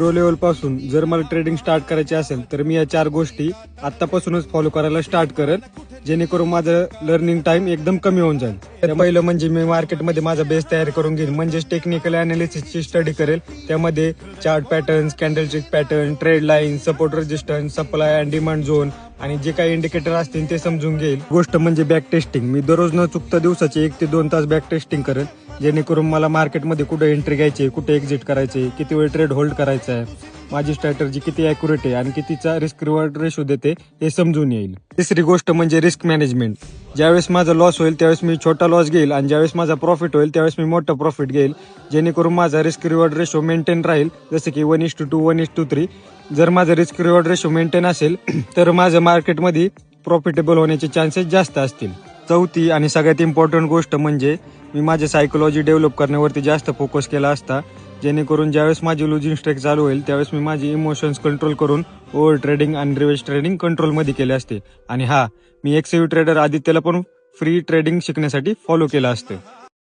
Pro level पासून जर मला ट्रेडिंग स्टार्ट करायची असेल तर मी या 4 गोष्टी आतापासूनच फॉलो करायला स्टार्ट करेन, जेणेकरून माझं लर्निंग टाइम एकदम कमी होऊन जाईल. तर पहिलं म्हणजे मी मार्केटमध्ये माझा बेस तयार करून घेईन, म्हणजेच टेक्निकल अनालिसिसची स्टडी करेल. त्यामध्ये chart patterns, candlestick pattern, trade line, support resistance, supply and demand zone आणि जे काही इंडिकेटर असतील ते समजून घेईल. गोष्ट म्हणजे बॅक टेस्टिंग. मी दररोज न चुकता दिवसाचे 1 ते 2 तास बॅक टेस्टिंग करेन, जेणेकरून मला मार्केटमध्ये कुठे एंट्री घ्यायची, कुठे एक्झिट करायचे, किती वेळ ट्रेड होल्ड करायचा आहे, माझी स्ट्रॅटर्जी किती ॲक्युरेट आहे आणि कितीचा रिस्क रिवॉर्ड रेशो देते हे समजून येईल. तिसरी गोष्ट म्हणजे रिस्क मॅनेजमेंट. ज्यावेळेस माझा लॉस होईल त्यावेळेस मी छोटा लॉस घेईल आणि ज्यावेळेस माझा प्रॉफिट होईल त्यावेळेस मी मोठा प्रॉफिट घेईल, जेणेकरून माझा रिस्क रिवॉर्ड रेशो मेंटेन राहील, जसं की 1:2, 1:3. जर माझा रिस्क रिवॉर्ड रेशो मेंटेन असेल तर माझ्या मार्केटमध्ये प्रॉफिटेबल होण्याचे चान्सेस जास्त असतील. चौथी आणि सगळ्यात इम्पॉर्टंट गोष्ट म्हणजे मी माझे सायकोलॉजी डेव्हलप करण्यावरती जास्त फोकस केला असता, जेणेकरून ज्यावेळेस माझी लुजिंग स्ट्रेक चालू होईल त्यावेळेस मी माझी इमोशन्स कंट्रोल करून ओव्हर ट्रेडिंग आणि रिव्हर्स ट्रेडिंग कंट्रोलमध्ये केले असते. आणि मी एक्सेव्ह ट्रेडर आदित्यला पण फ्री ट्रेडिंग शिकण्यासाठी फॉलो केलं असतं.